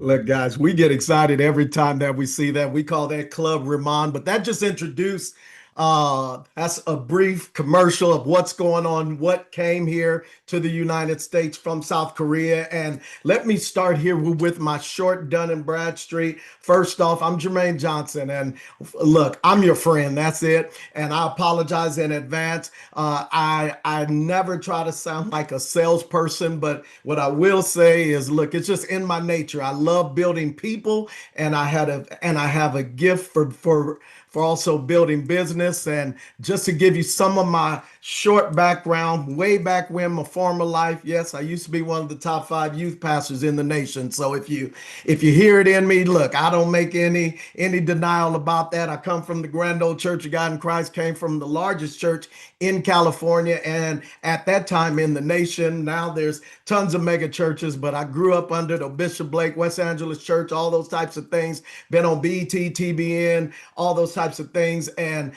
Look, guys, we get excited every time that we see that. We call that Club Ramon, but that just introduced that's a brief commercial of what's going on, what came here to the United States from South Korea. And let me start here with my short Dun and Bradstreet. First off, I'm Jermaine Johnson, and look, I'm your friend. That's it. And I apologize in advance. I never try to sound like a salesperson, but what I will say is, look, it's just in my nature. I love building people, and I have a gift for also building business. And just to give you some of my short background, way back when, my former life, yes, I used to be one of the top 5 youth pastors in the nation. So if you hear it in me, look, I don't make any denial about that. I come from the Grand Old Church of God in Christ, came from the largest church in California, and at that time in the nation. Now there's tons of mega churches, but I grew up under the Bishop Blake West Angeles Church, all those types of things. Been on BET, TBN, all those types of things, and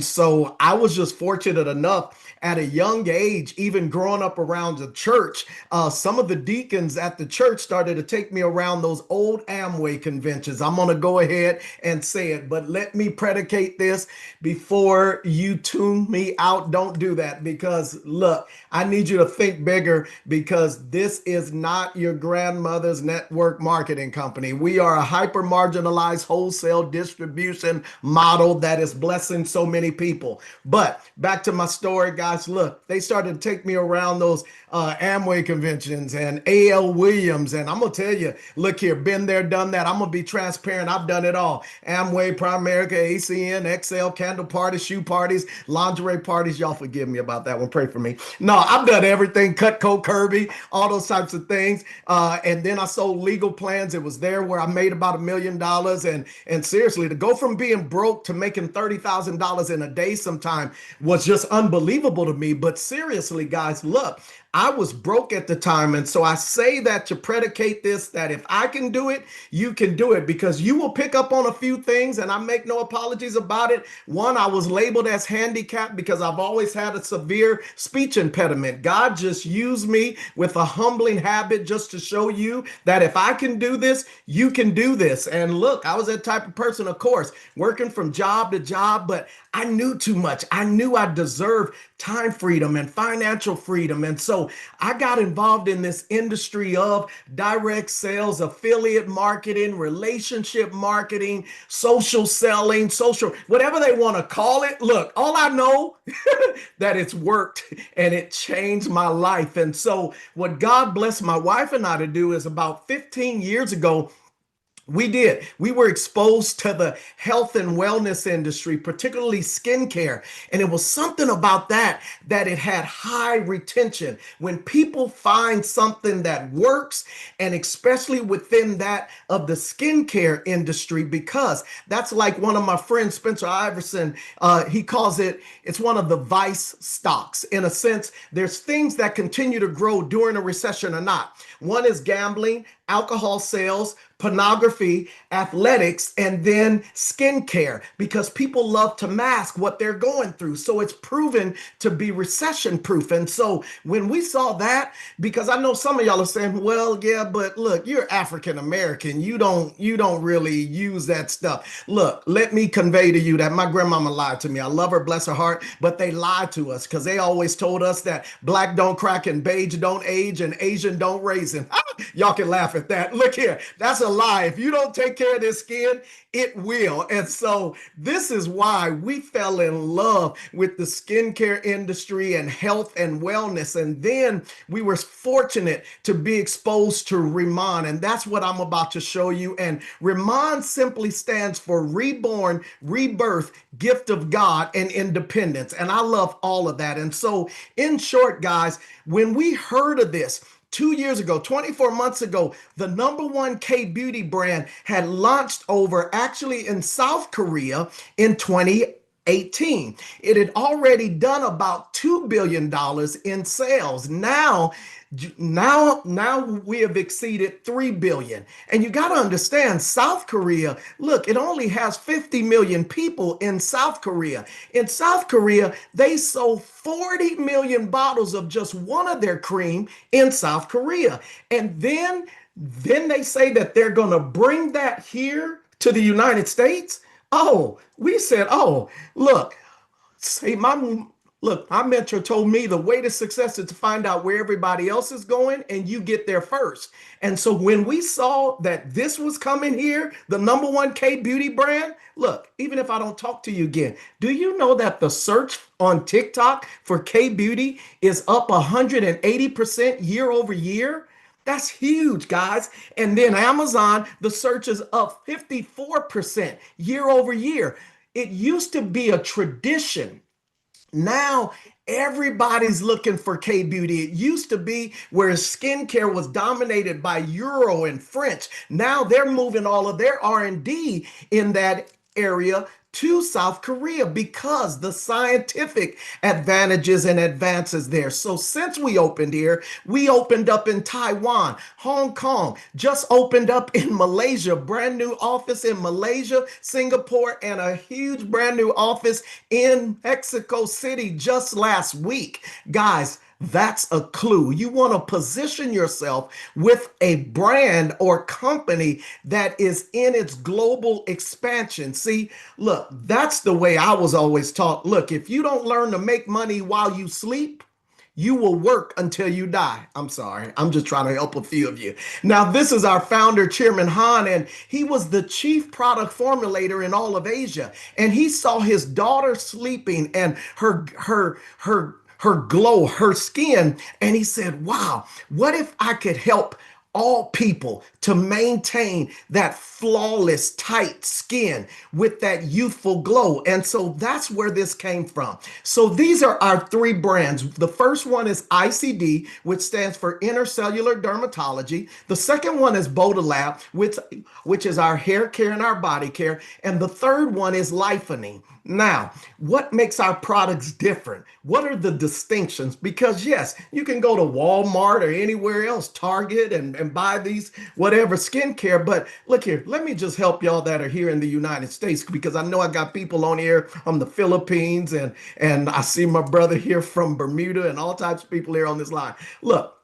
so I was just fortunate enough at a young age, even growing up around the church. Some of the deacons at the church started to take me around those old Amway conventions. I'm going to go ahead and say it, but let me predicate this before you tune me out. Don't do that, because look, I need you to think bigger, because this is not your grandmother's network marketing company. We are a hyper marginalized wholesale distribution model that is blessing so many people. But back to my story, guys. Look, they started to take me around those Amway conventions and A.L. Williams. And I'm going to tell you, look here, been there, done that. I'm going to be transparent. I've done it all. Amway, Primerica, ACN, XL, candle parties, shoe parties, lingerie parties. Y'all forgive me about that one. Pray for me. No, I've done everything. Cutco, Kirby, all those types of things. And then I sold legal plans. It was there where I made about $1 million. And seriously, to go from being broke to making $30,000 in a day sometime was just unbelievable to me. But seriously, guys, look, I was broke at the time. And so I say that to predicate this, that if I can do it, you can do it, because you will pick up on a few things, and I make no apologies about it. One, I was labeled as handicapped because I've always had a severe speech impediment. God just used me with a humbling habit just to show you that if I can do this, you can do this. And look, I was that type of person, of course, working from job to job, but I knew too much. I knew I deserved time freedom and financial freedom. And so I got involved in this industry of direct sales, affiliate marketing, relationship marketing, social selling, social, whatever they want to call it. Look, all I know that it's worked, and it changed my life. And so what God blessed my wife and I to do is about 15 years ago, we did. We were exposed to the health and wellness industry, particularly skincare. And it was something about that it had high retention. When people find something that works, and especially within that of the skincare industry, because that's like one of my friends, Spencer Iverson, he calls it's one of the vice stocks. In a sense, there's things that continue to grow during a recession or not. One is gambling, alcohol sales, pornography, athletics, and then skincare, because people love to mask what they're going through. So it's proven to be recession proof. And so when we saw that, because I know some of y'all are saying, well, yeah, but look, you're African American. You don't really use that stuff. Look, let me convey to you that my grandmama lied to me. I love her, bless her heart, but they lied to us, because they always told us that black don't crack and beige don't age and Asian don't raisin. Y'all can laugh at that. Look here, that's a lie. If you don't take care of this skin, it will. And so this is why we fell in love with the skincare industry and health and wellness. And then we were fortunate to be exposed to Reman. And that's what I'm about to show you. And Reman simply stands for reborn, rebirth, gift of God, and independence. And I love all of that. And so in short, guys, when we heard of this, 2 years ago, 24 months ago, the number one K beauty brand had launched over actually in South Korea in 2018. 18. It had already done about $2 billion in sales. Now we have exceeded 3 billion. And you got to understand, South Korea, look, it only has 50 million people in South Korea. In South Korea, they sold 40 million bottles of just one of their cream in South Korea. And then they say that they're going to bring that here to the United States. Oh, we said, oh, look, see, my mentor told me the way to success is to find out where everybody else is going and you get there first. And so when we saw that this was coming here, the number one K beauty brand, look, even if I don't talk to you again, do you know that the search on TikTok for K beauty is up 180% year over year? That's huge, guys. And then Amazon, the search is up 54% year over year. It used to be a tradition. Now everybody's looking for K beauty. It used to be where skincare was dominated by Euro and French. Now they're moving all of their R&D in that area to South Korea because the scientific advantages and advances there. So since we opened here, we opened up in Taiwan, Hong Kong, just opened up in Malaysia, brand new office in Malaysia, Singapore, and a huge brand new office in Mexico City just last week. Guys, that's a clue. You want to position yourself with a brand or company that is in its global expansion. See, look, that's the way I was always taught. Look, if you don't learn to make money while you sleep, you will work until you die. I'm sorry. I'm just trying to help a few of you. Now, this is our founder, Chairman Han, and he was the chief product formulator in all of Asia. And he saw his daughter sleeping and her glow, her skin, and he said, wow, what if I could help all people to maintain that flawless, tight skin with that youthful glow? And so that's where this came from. So these are our three brands. The first one is ICD, which stands for Intercellular Dermatology. The second one is Bodalab, which is our hair care and our body care. And the third one is Lifoning. Now, what makes our products different? What are the distinctions? Because yes, you can go to Walmart or anywhere else, Target, and buy these whatever skincare. But look here, let me just help y'all that are here in the United States, because I know I got people on here from the Philippines, and I see my brother here from Bermuda and all types of people here on this line. Look,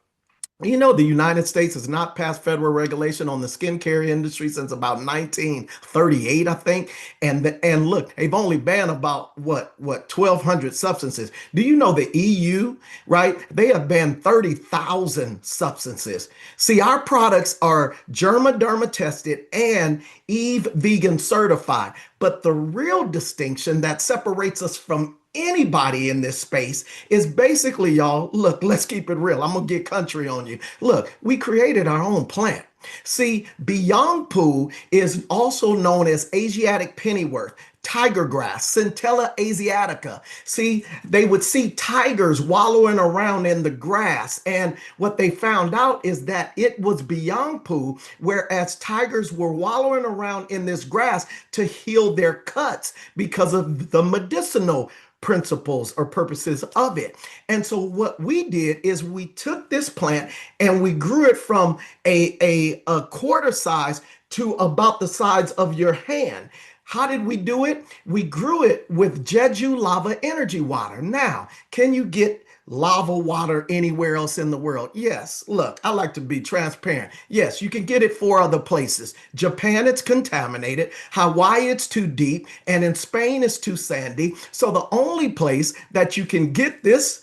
you know, the United States has not passed federal regulation on the skincare industry since about 1938, I think. And look, they've only banned about what 1,200 substances. Do you know the EU, right? They have banned 30,000 substances. See, our products are Germaderma tested and Eve vegan certified. But the real distinction that separates us from anybody in this space is basically, y'all, look, let's keep it real. I'm gonna get country on you. Look, we created our own plant. See, Beyond Poo is also known as Asiatic pennyworth, tiger grass, Centella asiatica. See, they would see tigers wallowing around in the grass, and what they found out is that it was Beyond Poo, whereas tigers were wallowing around in this grass to heal their cuts because of the medicinal principles or purposes of it. And so what we did is we took this plant and we grew it from a quarter size to about the size of your hand. How did we do it? We grew it with Jeju lava energy water. Now, can you get lava water anywhere else in the world? Yes. Look, I like to be transparent. Yes, you can get it four other places. Japan, it's contaminated. Hawaii, it's too deep. And in Spain, it's too sandy. So the only place that you can get this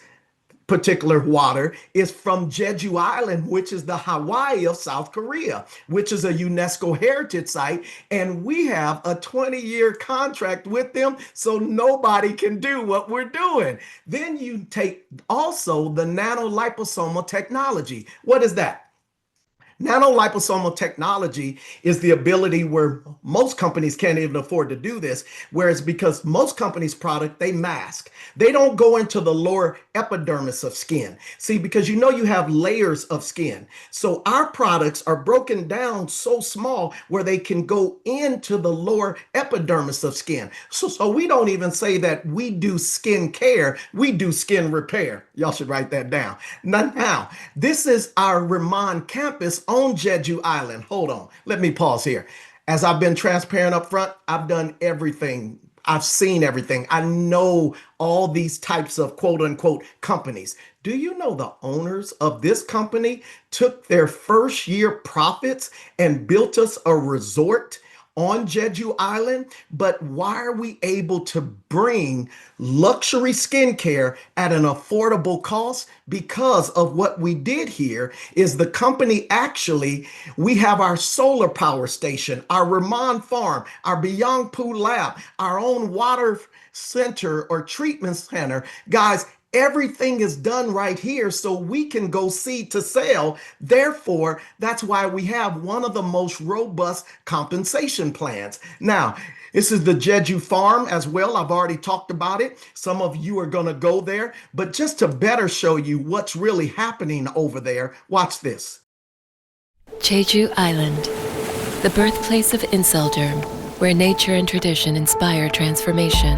particular water is from Jeju Island, which is the Hawaii of South Korea, which is a UNESCO heritage site. And we have a 20-year contract with them, so nobody can do what we're doing. Then you take also the nanoliposomal technology. What is that? Nanoliposomal technology is the ability where most companies can't even afford to do this, whereas because most companies' product, they mask. They don't go into the lower epidermis of skin. See, because you have layers of skin. So our products are broken down so small where they can go into the lower epidermis of skin. So we don't even say that we do skin care, we do skin repair. Y'all should write that down. Now, this is our Ramon campus on Jeju Island. Hold on, let me pause here. As I've been transparent up front, I've done everything. I've seen everything. I know all these types of quote unquote companies. Do you know the owners of this company took their first year profits and built us a resort on Jeju Island? But why are we able to bring luxury skincare at an affordable cost? Because of what we did here is the company actually, we have our solar power station, our Ramon farm, our Beyond Pool lab, our own water center or treatment center. Guys, everything is done right here so we can go seed to sale. Therefore, that's why we have one of the most robust compensation plans. Now, this is the Jeju farm as well. I've already talked about it. Some of you are going to go there, but just to better show you what's really happening over there, watch this. Jeju Island, the birthplace of Inselderm, where nature and tradition inspire transformation.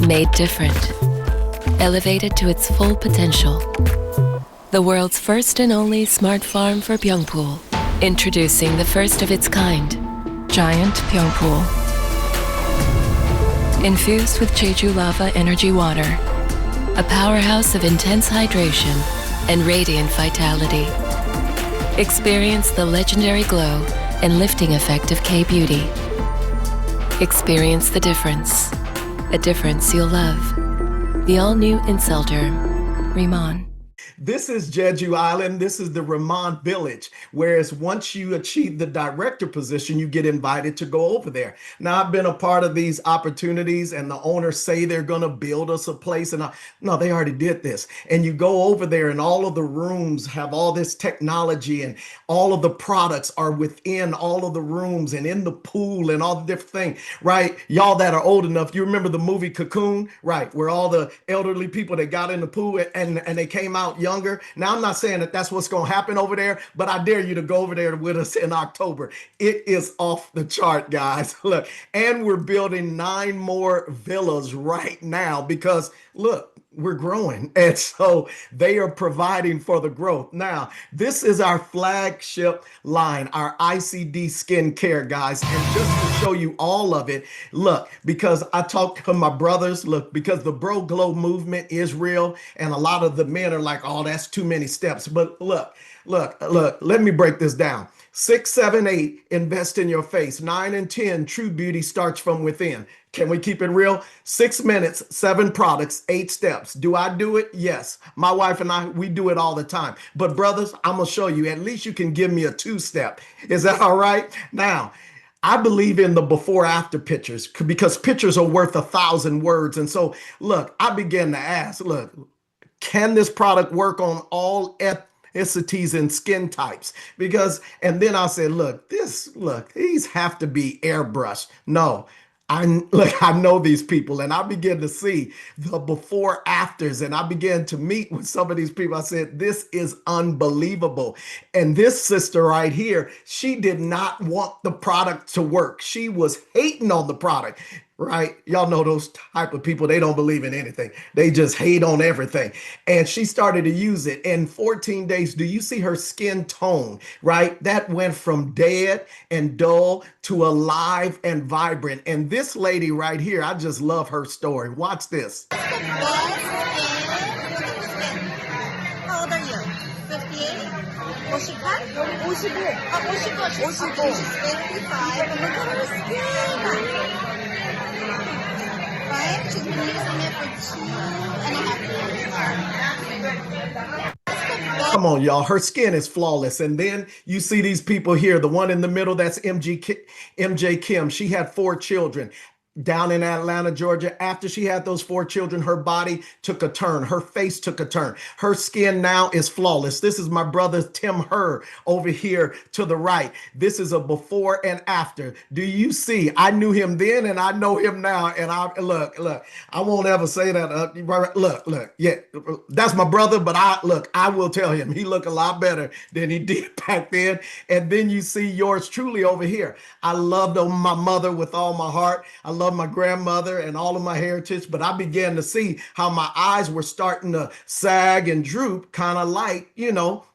Made different, elevated to its full potential. The world's first and only smart farm for Pyeongpool. Introducing the first of its kind, Giant Pyeongpool. Infused with Jeju Lava Energy Water, a powerhouse of intense hydration and radiant vitality. Experience the legendary glow and lifting effect of K-Beauty. Experience the difference. A difference you'll love. The all-new Inselderm, Ramon. This is Jeju Island. This is the Ramon Village. Whereas once you achieve the director position, you get invited to go over there. Now, I've been a part of these opportunities and the owners say they're going to build us a place. And no, they already did this. And you go over there and all of the rooms have all this technology and all of the products are within all of the rooms and in the pool and all the different things, right? Y'all that are old enough, you remember the movie Cocoon, right? Where all the elderly people that got in the pool and they came out young. Now, I'm not saying that that's what's going to happen over there, but I dare you to go over there with us in October. It is off the chart, guys. Look, and we're building 9 more villas right now because, look, we're growing. And so they are providing for the growth. Now, this is our flagship line, our ICD skincare, guys. And just to show you all of it, look, because I talked to my brothers, look, because the Bro Glow movement is real. And a lot of the men are like, oh, that's too many steps. But look, let me break this down. 6, 7, 8, invest in your face. 9 and 10, true beauty starts from within. Can we keep it real? 6 minutes, 7 products, 8 steps. Do I do it? Yes. My wife and I, we do it all the time. But brothers, I'm going to show you. At least you can give me a 2-step. Is that all right? Now, I believe in the before after pictures because pictures are worth 1,000 words. And so, look, I began to ask, look, can this product work on all ethnicities and skin types? And then I said, look, these have to be airbrushed. No, I know these people and I began to see the before afters and I began to meet with some of these people. I said, this is unbelievable. And this sister right here, she did not want the product to work. She was hating on the product. Right? Y'all know those type of people, they don't believe in anything. They just hate on everything. And she started to use it in 14 days. Do you see her skin tone, right? That went from dead and dull to alive and vibrant. And this lady right here, I just love her story. Watch this. How old are you? 58? 58? 55. She's 55. And look at her skin. Right? She's been using it for 2.5 years. Come on, y'all. Her skin is flawless. And then you see these people here. The one in the middle, that's MJ Kim. She had 4 children. down in Atlanta, Georgia. After she had those 4 children, her body took a turn. Her face took a turn. Her skin now is flawless. This is my brother Tim Herr over here to the right. This is a before and after. Do you see? I knew him then and I know him now. And I look, I won't ever say that. Look, yeah, that's my brother. But I will tell him he looked a lot better than he did back then. And then you see yours truly over here. I loved my mother with all my heart. I love my grandmother and all of my heritage, but I began to see how my eyes were starting to sag and droop, kind of like,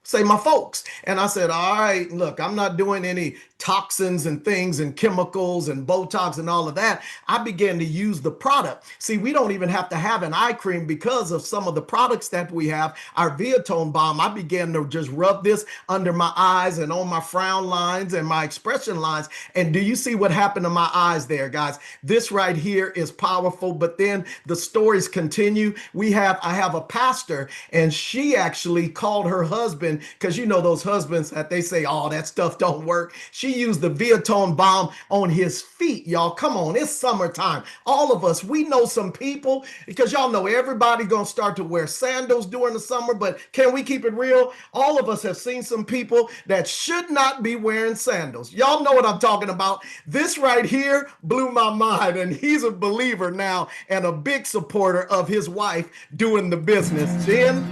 say my folks. And I said, all right, look, I'm not doing any toxins and things and chemicals and Botox and all of that. I began to use the product. See, we don't even have to have an eye cream because of some of the products that we have. Our Viatone Balm, I began to just rub this under my eyes and on my frown lines and my expression lines. And do you see what happened to my eyes there, guys? This right here is powerful, but then the stories continue. I have a pastor, and she actually called her husband, because those husbands that they say, oh, that stuff don't work. She used the Viatone Balm on his feet, y'all. Come on, it's summertime. All of us, we know some people, because y'all know everybody gonna start to wear sandals during the summer, but can we keep it real? All of us have seen some people that should not be wearing sandals. Y'all know what I'm talking about. This right here blew my mind, and he's a believer now and a big supporter of his wife doing the business. Then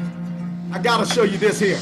I gotta show you this here.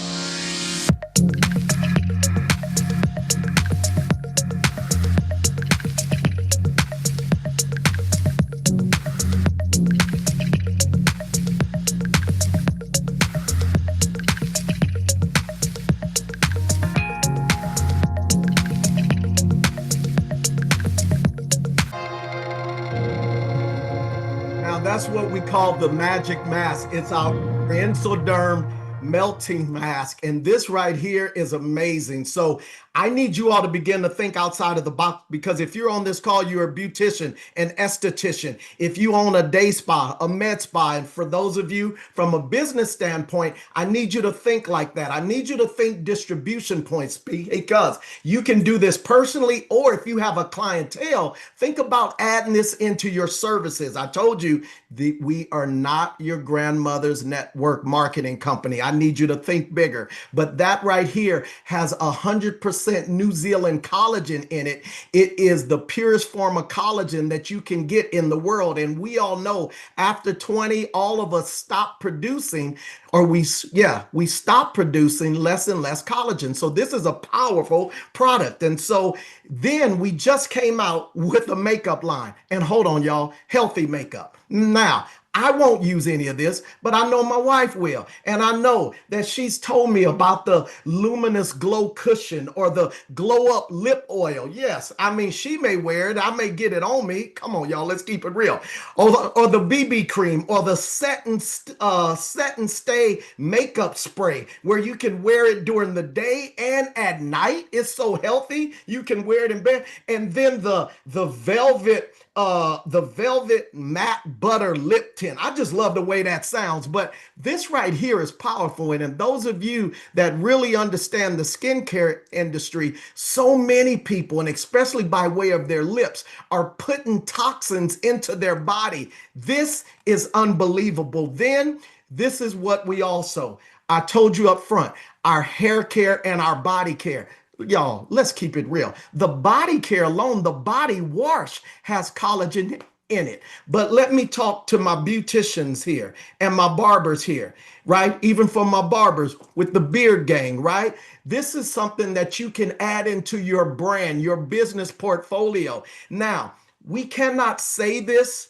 That's what we call the magic mask. It's our Insoderm melting mask. And this right here is amazing. So I need you all to begin to think outside of the box, because if you're on this call, you're a beautician, an esthetician. If you own a day spa, a med spa, and for those of you from a business standpoint, I need you to think like that. I need you to think distribution points, because you can do this personally, or if you have a clientele, think about adding this into your services. I told you we are not your grandmother's network marketing company. I need you to think bigger. But that right here has 100% New Zealand collagen in it. It is the purest form of collagen that you can get in the world. And we all know after 20, all of us stop producing, or we stop producing less and less collagen. So this is a powerful product. And so then we just came out with a makeup line. And hold on, y'all, healthy makeup. Now, I won't use any of this, but I know my wife will. And I know that she's told me about the Luminous Glow Cushion or the Glow Up Lip Oil. Yes, I mean, she may wear it. I may get it on me. Come on, y'all, let's keep it real. Or the BB cream, or the Set and Stay makeup spray, where you can wear it during the day and at night. It's so healthy. You can wear it in bed. And then the velvet matte butter lip tint. I just love the way that sounds, but this right here is powerful. And those of you that really understand the skincare industry, so many people, and especially by way of their lips, are putting toxins into their body. This is unbelievable. Then this is what I told you up front, our hair care and our body care. Y'all, let's keep it real. The body care alone, the body wash has collagen in it. But let me talk to my beauticians here and my barbers here, right? Even for my barbers with the beard gang, right? This is something that you can add into your brand, your business portfolio. Now, we cannot say this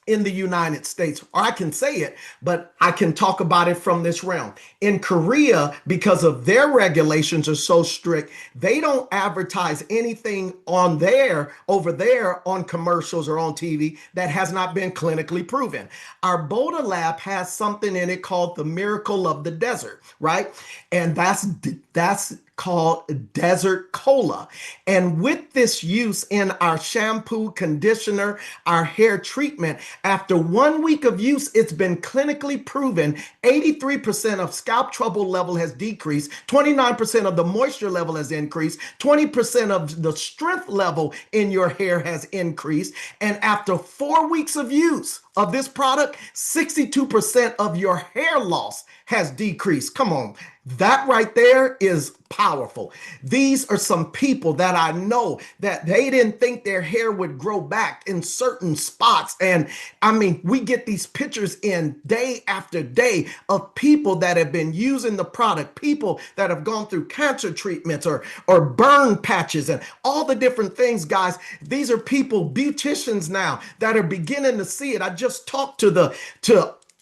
in the United States, or I can say it, but I can talk about it from this realm. In Korea, because of their regulations are so strict, they don't advertise anything over there on commercials or on TV that has not been clinically proven. Our Boda Lab has something in it called the Miracle of the Desert, right? And that's called Desert Cola. And with this use in our shampoo, conditioner, our hair treatment, after 1 week of use, it's been clinically proven 83% of scalp trouble level has decreased, 29% of the moisture level has increased, 20% of the strength level in your hair has increased. And after 4 weeks of use of this product, 62% of your hair loss has decreased. Come on. That right there is powerful. These are some people that I know that they didn't think their hair would grow back in certain spots. And I mean, we get these pictures in day after day of people that have been using the product, people that have gone through cancer treatments or burn patches and all the different things, guys. These are people, beauticians now, that are beginning to see it. I just talked to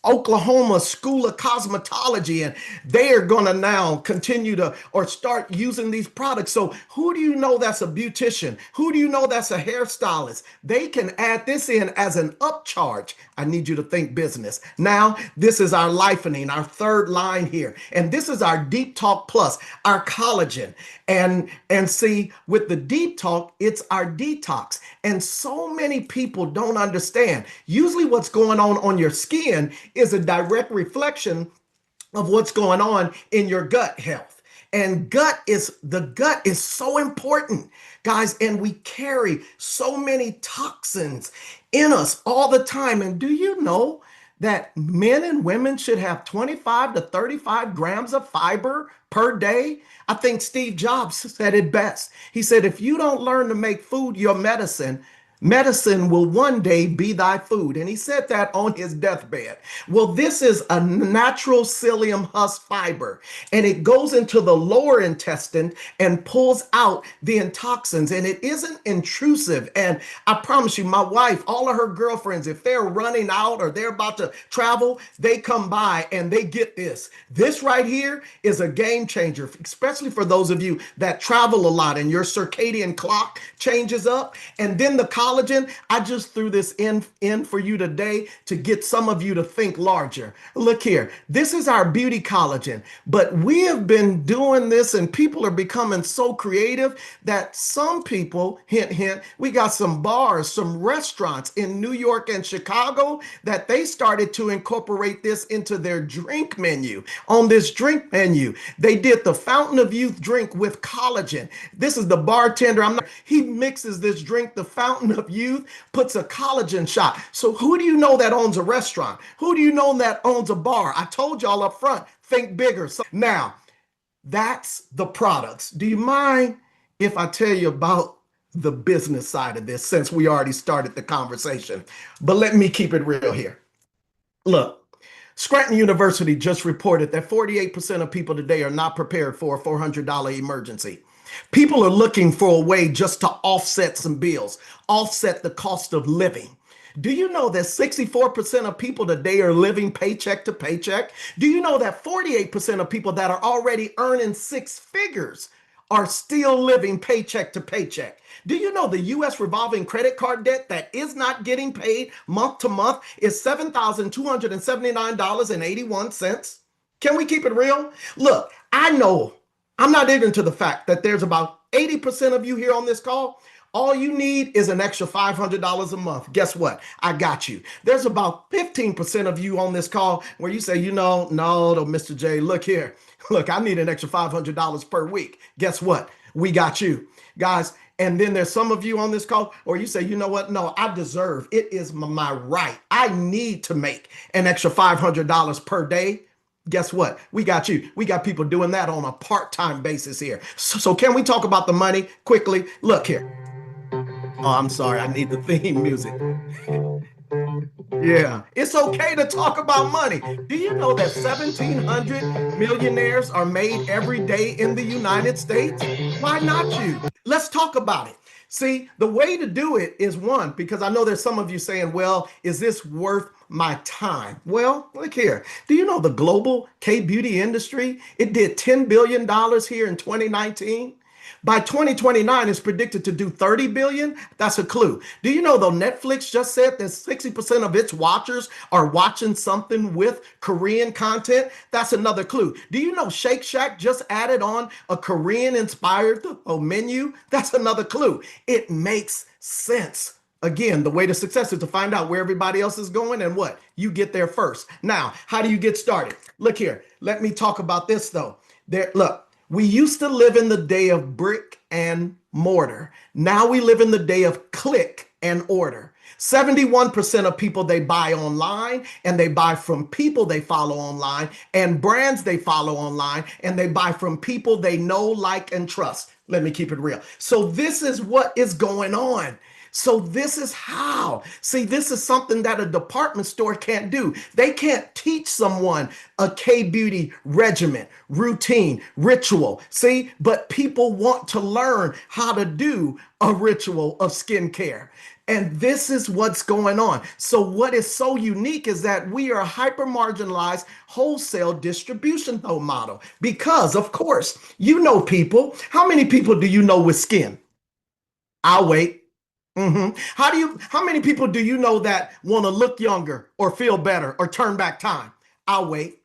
Oklahoma School of Cosmetology, and they are going to now continue to or start using these products. So who do you know that's a beautician? Who do you know that's a hairstylist? They can add this in as an upcharge. I need you to think business. Now, this is our Lifening, our third line here. And this is our Deep Talk Plus, our collagen. And see, with the Deep Talk, it's our detox. And so many people don't understand. Usually what's going on your skin is a direct reflection of what's going on in your gut health. And the gut is so important, guys, and we carry so many toxins in us all the time. And do you know that men and women should have 25 to 35 grams of fiber per day? I think Steve Jobs said it best. He said, if you don't learn to make food your medicine, medicine will one day be thy food. And he said that on his deathbed. Well, this is a natural psyllium husk fiber, and it goes into the lower intestine and pulls out the toxins, and it isn't intrusive. And I promise you, my wife, all of her girlfriends, if they're running out or they're about to travel, they come by and they get this. This right here is a game changer, especially for those of you that travel a lot and your circadian clock changes up. And then the collagen, I just threw this in for you today to get some of you to think larger. Look here, this is our beauty collagen, but we have been doing this and people are becoming so creative that some people, hint, hint, we got some bars, some restaurants in New York and Chicago that they started to incorporate this into their drink menu. On this drink menu, they did the Fountain of Youth drink with collagen. This is the bartender. He mixes this drink, the Fountain of Youth, puts a collagen shot. So who do you know that owns a restaurant? Who do you know that owns a bar? I told y'all up front, think bigger. So now, that's the products. Do you mind if I tell you about the business side of this, since we already started the conversation? But let me keep it real here. Look, Scranton University just reported that 48% of people today are not prepared for a $400 emergency. People are looking for a way just to offset some bills, offset the cost of living. Do you know that 64% of people today are living paycheck to paycheck? Do you know that 48% of people that are already earning six figures are still living paycheck to paycheck? Do you know the U.S. revolving credit card debt that is not getting paid month to month is $7,279.81? Can we keep it real? Look, I know I'm not ignorant to the fact that there's about 80% of you here on this call. All you need is an extra $500 a month. Guess what? I got you. There's about 15% of you on this call where you say, no, Mr. J, look here. Look, I need an extra $500 per week. Guess what? We got you, guys. And then there's some of you on this call, or you say, you know what? No, I deserve. It is my right. I need to make an extra $500 per day. Guess what? We got you. We got people doing that on a part-time basis here. So can we talk about the money quickly? Look here. Oh, I'm sorry. I need the theme music. Yeah, it's okay to talk about money. Do you know that 1,700 millionaires are made every day in the United States? Why not you? Let's talk about it. See, the way to do it is one, because I know there's some of you saying, well, is this worth my time? Well, look here. Do you know the global K-beauty industry? It did $10 billion here in 2019. By 2029, it's predicted to do 30 billion. That's a clue. Do you know though, Netflix just said that 60% of its watchers are watching something with Korean content? That's another clue. Do you know Shake Shack just added on a Korean inspired menu? That's another clue. It makes sense. Again, the way to success is to find out where everybody else is going and what you get there first. Now, how do you get started? Look here. Let me talk about this though. Look, we used to live in the day of brick and mortar. Now we live in the day of click and order. 71% of people they buy online, and they buy from people they follow online and brands they follow online, and they buy from people they know, like, and trust. Let me keep it real. So this is what is going on. So this is how. See, this is something that a department store can't do. They can't teach someone a K-beauty regimen, routine, ritual. See, but people want to learn how to do a ritual of skincare. And this is what's going on. So what is so unique is that we are a hyper marginalized wholesale distribution model because, of course, you know people. How many people do you know with skin? I'll wait. How many people do you know that want to look younger or feel better or turn back time? I'll wait.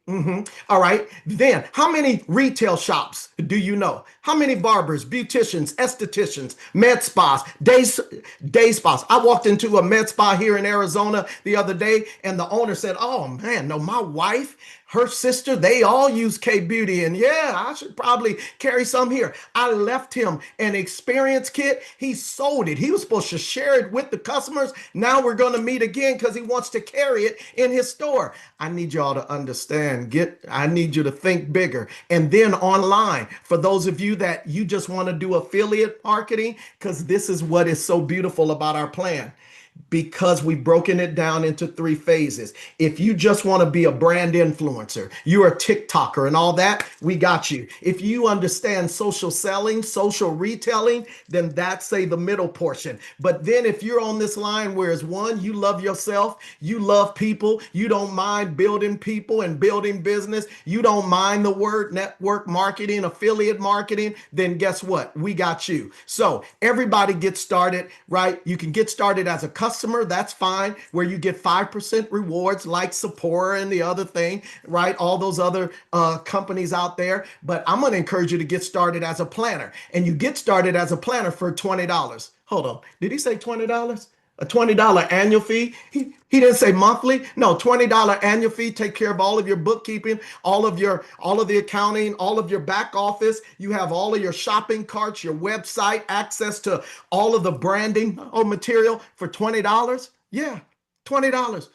All right. Then how many retail shops do you know? How many barbers, beauticians, estheticians, med spas, day spas? I walked into a med spa here in Arizona the other day, and the owner said, "Oh man, no, my wife, her sister, they all use K-beauty, and yeah, I should probably carry some here." I left him an experience kit. He sold it. He was supposed to share it with the customers. Now we're going to meet again because he wants to carry it in his store. I need y'all to understand. I need you to think bigger. And then online, for those of you that you just want to do affiliate marketing, because this is what is so beautiful about our plan. Because we've broken it down into 3 phases. If you just want to be a brand influencer, you're a TikToker and all that, we got you. If you understand social selling, social retailing, then that's, say, the middle portion. But then if you're on this line where it's one, you love yourself, you love people, you don't mind building people and building business, you don't mind the word network marketing, affiliate marketing, then guess what? We got you. So everybody gets started, right? You can get started as a customer, that's fine, where you get 5% rewards like Sephora and the other thing, right? All those other companies out there. But I'm going to encourage you to get started as a planner. And you get started as a planner for $20. Hold on. Did he say $20? A $20 annual fee? He didn't say monthly. No, $20 annual fee. Take care of all of your bookkeeping, all of the accounting, all of your back office. You have all of your shopping carts, your website, access to all of the branding material for $20. Yeah, $20.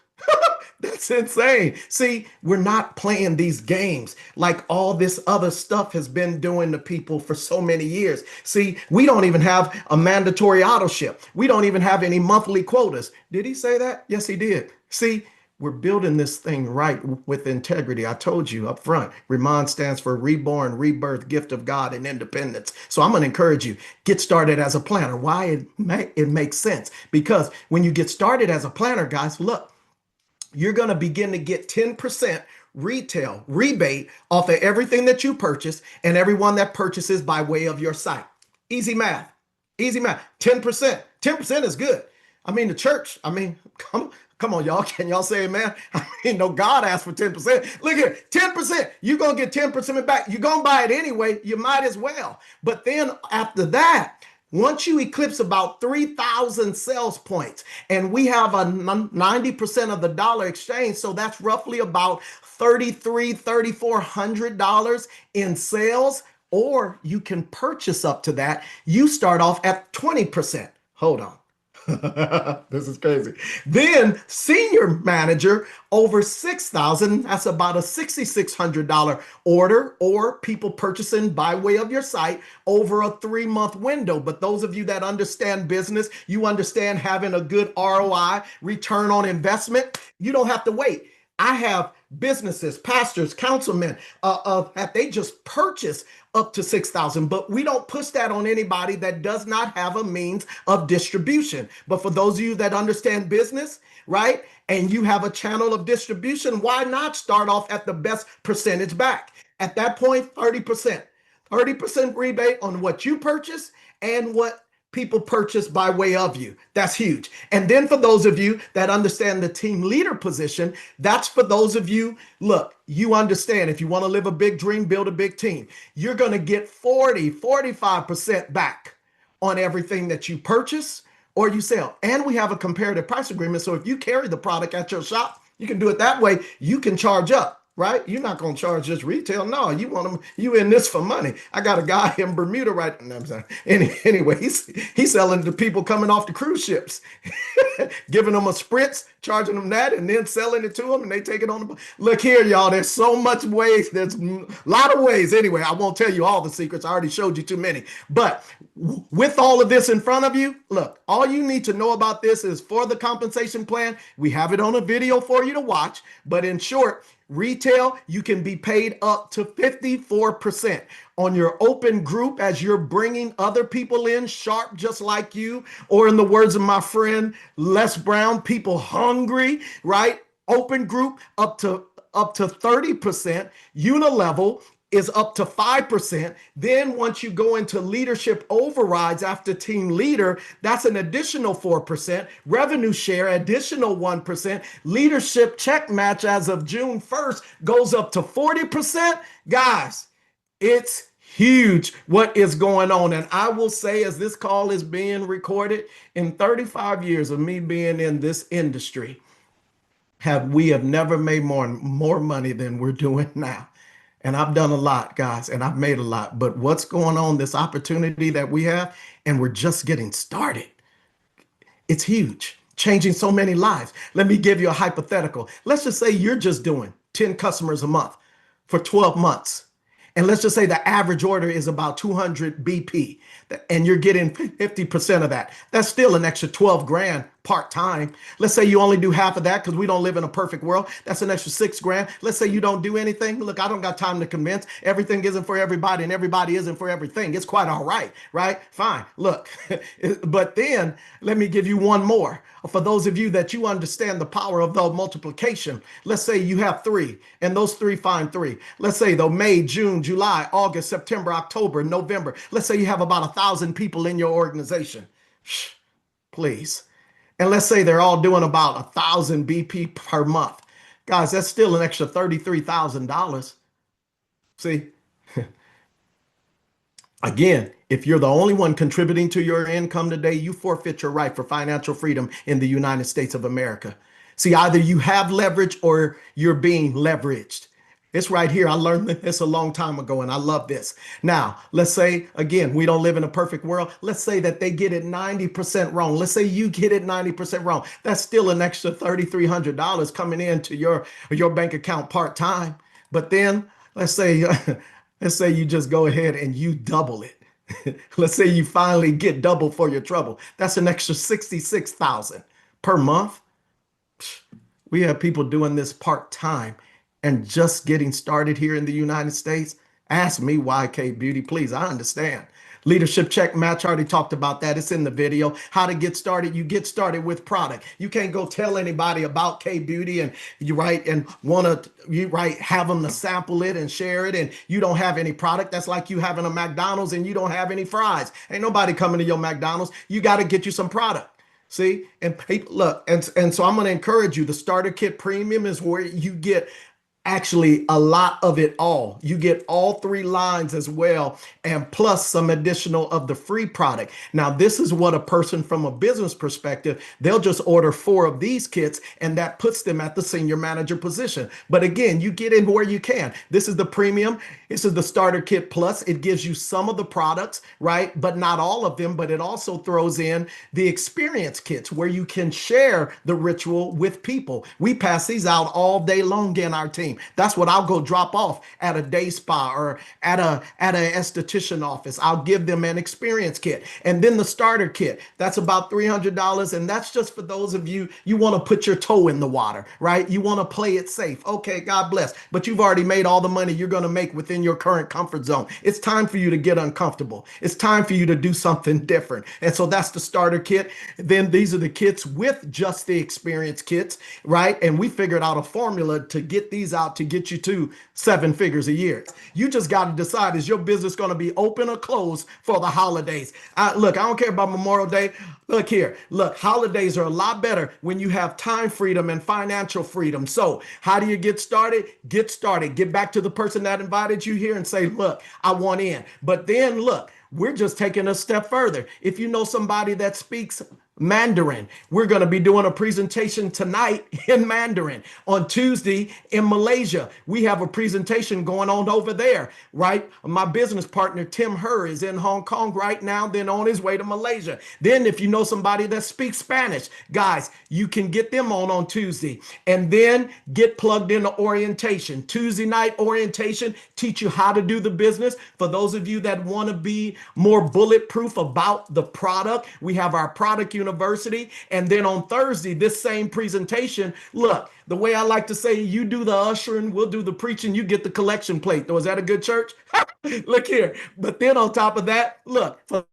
That's insane. See, we're not playing these games like all this other stuff has been doing to people for so many years. See, we don't even have a mandatory auto ship. We don't even have any monthly quotas. Did he say that? Yes, he did. See, we're building this thing right with integrity. I told you up front, Ramon stands for reborn, rebirth, gift of God, and independence. So I'm going to encourage you, get started as a planner. Why? It makes sense. Because when you get started as a planner, guys, look, you're going to begin to get 10% retail rebate off of everything that you purchase and everyone that purchases by way of your site. Easy math. Easy math. 10%. 10% is good. I mean, the church, come on, y'all. Can y'all say amen? No, God asked for 10%. Look here, 10%. You're going to get 10% back. You're going to buy it anyway. You might as well. But then after that, once you eclipse about 3,000 sales points, and we have a 90% of the dollar exchange, so that's roughly about $3,300, $3,400 in sales, or you can purchase up to that. You start off at 20%. Hold on. This is crazy. Then senior manager over 6,000, that's about a $6,600 order, or people purchasing by way of your site over a 3-month window. But those of you that understand business, you understand having a good ROI, return on investment, you don't have to wait. I have businesses, pastors, councilmen, that they just purchase up to 6,000, but we don't push that on anybody that does not have a means of distribution. But for those of you that understand business, right, and you have a channel of distribution, why not start off at the best percentage back? At that point, 30%. 30% rebate on what you purchase and what people purchase by way of you. That's huge. And then for those of you that understand the team leader position, that's for those of you, look, you understand if you want to live a big dream, build a big team, you're going to get 45% back on everything that you purchase or you sell. And we have a comparative price agreement. So if you carry the product at your shop, you can do it that way. You can charge up. Right? You're not going to charge just retail. No, you want them, you in this for money. I got a guy in Bermuda right now. I'm sorry. Anyway, he's selling to people coming off the cruise ships, giving them a spritz, charging them that, and then selling it to them, and they take it on the. Look here, y'all. There's so much ways. There's a lot of ways. Anyway, I won't tell you all the secrets. I already showed you too many. But with all of this in front of you, look, all you need to know about this is for the compensation plan. We have it on a video for you to watch. But in short, retail, you can be paid up to 54% on your open group as you're bringing other people in sharp just like you, or in the words of my friend Les Brown, people hungry, right? Open group up to 30%. Unilevel is up to 5%. Then once you go into leadership overrides after team leader, that's an additional 4%. Revenue share, additional 1%. Leadership check match as of June 1st goes up to 40%. Guys, it's huge what is going on. And I will say, as this call is being recorded, in 35 years of me being in this industry, we have never made more money than we're doing now. And I've done a lot, guys, and I've made a lot. But what's going on, this opportunity that we have, and we're just getting started. It's huge, changing so many lives. Let me give you a hypothetical. Let's just say you're just doing 10 customers a month for 12 months. And let's just say the average order is about 200 BP and you're getting 50% of that. That's still an extra 12 grand part-time. Let's say you only do half of that because we don't live in a perfect world. That's an extra 6 grand. Let's say you don't do anything. Look, I don't got time to convince. Everything isn't for everybody and everybody isn't for everything. It's quite all right, right? Fine. Look, but then let me give you one more. For those of you that you understand the power of the multiplication, let's say you have 3 and those 3 find 3. Let's say though May, June, July, August, September, October, November. Let's say you have about 1,000 people in your organization. Please. And let's say they're all doing about 1,000 BP per month. Guys, that's still an extra $33,000. See, again, if you're the only one contributing to your income today, you forfeit your right for financial freedom in the United States of America. See, either you have leverage or you're being leveraged. It's right here. I learned this a long time ago, and I love this. Now, let's say, again, we don't live in a perfect world. Let's say that they get it 90% wrong. Let's say you get it 90% wrong. That's still an extra $3,300 coming into your bank account part-time. But then let's say you just go ahead and you double it. Let's say you finally get double for your trouble. That's an extra $66,000 per month. We have people doing this part-time and just getting started here in the United States. Ask me why K Beauty, please. I understand. Leadership check match, already talked about that. It's in the video. How to get started. You get started with product. You can't go tell anybody about K Beauty and have them to sample it and share it, and you don't have any product. That's like you having a McDonald's and you don't have any fries. Ain't nobody coming to your McDonald's. You got to get you some product. See, and people look, and so I'm going to encourage you. The starter kit premium is where you get actually a lot of it all. You get all 3 lines as well, and plus some additional of the free product. Now, this is what a person from a business perspective, they'll just order 4 of these kits and that puts them at the senior manager position. But again, you get in where you can. This is the premium. This is the starter kit plus. It gives you some of the products, right? But not all of them, but it also throws in the experience kits where you can share the ritual with people. We pass these out all day long in our team. That's what I'll go drop off at a day spa or at an esthetician office. I'll give them an experience kit. And then the starter kit, that's about $300. And that's just for those of you want to put your toe in the water, right? You want to play it safe. Okay, God bless. But you've already made all the money you're going to make within your current comfort zone. It's time for you to get uncomfortable. It's time for you to do something different. And so that's the starter kit. Then these are the kits with just the experience kits, right? And we figured out a formula to get these out about to get you to 7 figures a year. You just got to decide, is your business going to be open or closed for the holidays? Look, I don't care about Memorial Day. Look here. Look, holidays are a lot better when you have time freedom and financial freedom. So how do you get started? Get started. Get back to the person that invited you here and say, look, I want in. But then look, we're just taking a step further. If you know somebody that speaks Mandarin, we're going to be doing a presentation tonight in Mandarin. On Tuesday in Malaysia, we have a presentation going on over there, right? My business partner, Tim Herr, is in Hong Kong right now, then on his way to Malaysia. Then if you know somebody that speaks Spanish, guys, you can get them on Tuesday, and then get plugged into orientation. Tuesday night orientation, teach you how to do the business. For those of you that want to be more bulletproof about the product, we have our product university. And then on Thursday, this same presentation, look, the way I like to say, you do the ushering, we'll do the preaching, you get the collection plate. Though, is that a good church? Look here. But then on top of that, look, for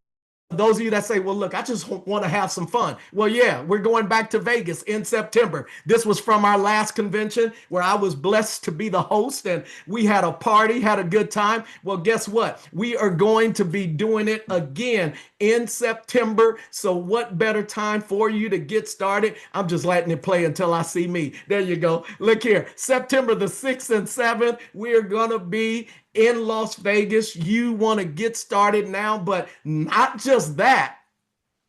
those of you that say, well, look, I just want to have some fun. Well, yeah, we're going back to Vegas in September. This was from our last convention where I was blessed to be the host, and we had a party, had a good time. Well, guess what? We are going to be doing it again in September. So what better time for you to get started? I'm just letting it play until I see me. There you go. Look here, September the 6th and 7th, we're going to be in Las Vegas. You want to get started now, but not just that.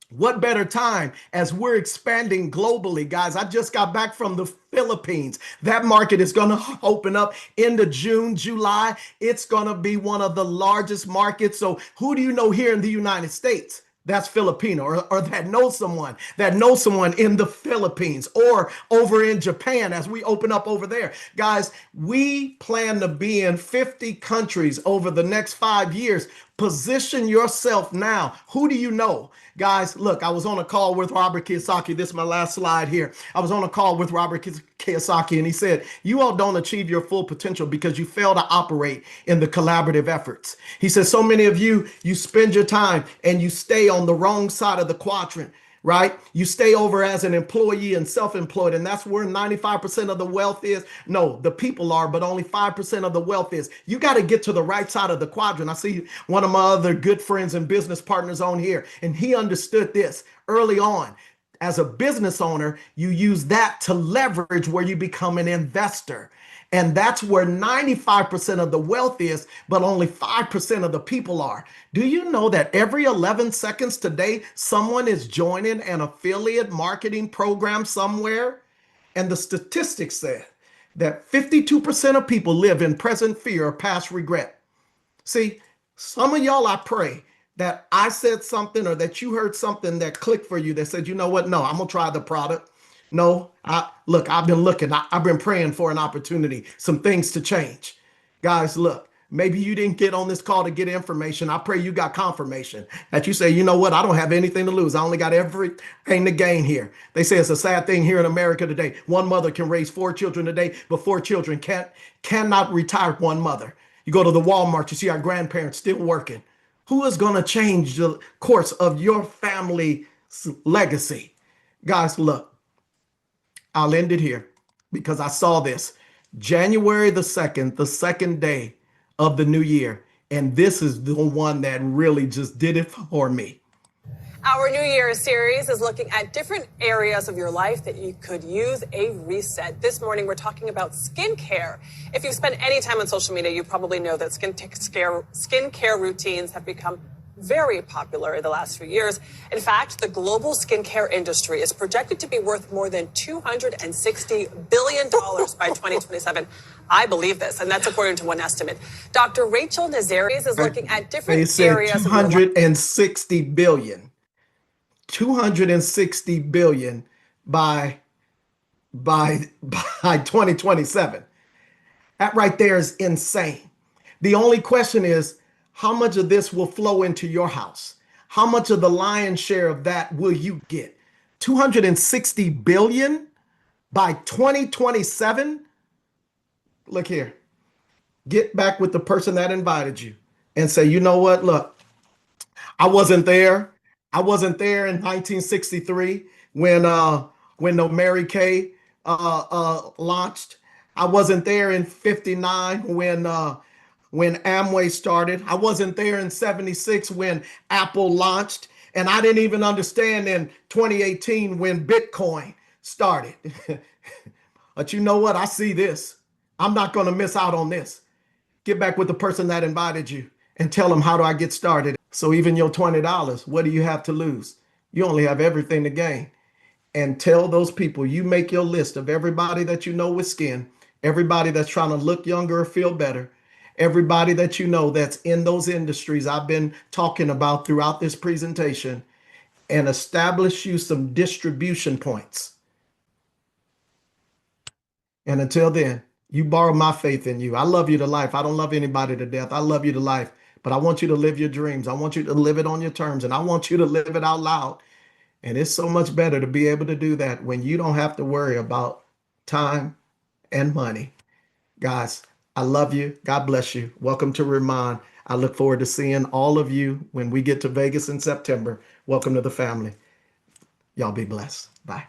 What better time as we're expanding globally, guys? I just got back from the Philippines. That market is going to open up into June, July. It's going to be one of the largest markets. So who do you know here in the United States that's Filipino, or that knows someone in the Philippines, or over in Japan as we open up over there? Guys, we plan to be in 50 countries over the next 5 years. Position yourself now. Who do you know? Guys, look, I was on a call with Robert Kiyosaki. This is my last slide here. I was on a call with Robert Kiyosaki, and he said, you all don't achieve your full potential because you fail to operate in the collaborative efforts. He says, so many of you spend your time and you stay on the wrong side of the quadrant, right? You stay over as an employee and self-employed, and that's where 95% of the wealth is. No, the people are, but only 5% of the wealth is. You got to get to the right side of the quadrant. I see one of my other good friends and business partners on here, and he understood this early on. As a business owner, you use that to leverage where you become an investor. And that's where 95% of the wealth is, but only 5% of the people are. Do you know that every 11 seconds today, someone is joining an affiliate marketing program somewhere? And the statistics said that 52% of people live in present fear of past regret. See, some of y'all, I pray that I said something or that you heard something that clicked for you that said, you know what? No, I'm going to try the product. No, look, I've been looking. I've been praying for an opportunity, some things to change. Guys, look, maybe you didn't get on this call to get information. I pray you got confirmation that you say, you know what? I don't have anything to lose. I only got everything to gain here. They say it's a sad thing here in America today. One mother can raise 4 children today, but 4 children cannot retire one mother. You go to the Walmart, you see our grandparents still working. Who is going to change the course of your family's legacy? Guys, look. I'll end it here because I saw this. January the 2nd, the second day of the new year. And this is the one that really just did it for me. Our New Year's series is looking at different areas of your life that you could use a reset. This morning, we're talking about skincare. If you've spent any time on social media, you probably know that skincare routines have become very popular in the last few years. In fact, the global skincare industry is projected to be worth more than $260 billion by 2027. I believe this, and that's according to one estimate. Dr. Rachel Nazaries is looking at different areas. 260 billion. 260 billion by 2027. That right there is insane. The only question is, how much of this will flow into your house? How much of the lion's share of that will you get? 260 billion by 2027? Look here. Get back with the person that invited you and say, you know what? Look, I wasn't there. I wasn't there in 1963 when the Mary Kay launched. I wasn't there in 59 when Amway started. I wasn't there in 76 when Apple launched. And I didn't even understand in 2018 when Bitcoin started. But you know what? I see this. I'm not going to miss out on this. Get back with the person that invited you and tell them, how do I get started? So even your $20, what do you have to lose? You only have everything to gain. And tell those people, you make your list of everybody that you know with skin, everybody that's trying to look younger or feel better, everybody that you know that's in those industries I've been talking about throughout this presentation, and establish you some distribution points. And until then, you borrow my faith in you. I love you to life. I don't love anybody to death. I love you to life, but I want you to live your dreams. I want you to live it on your terms, and I want you to live it out loud. And it's so much better to be able to do that when you don't have to worry about time and money. Guys, I love you. God bless you. Welcome to Remand. I look forward to seeing all of you when we get to Vegas in September. Welcome to the family. Y'all be blessed. Bye.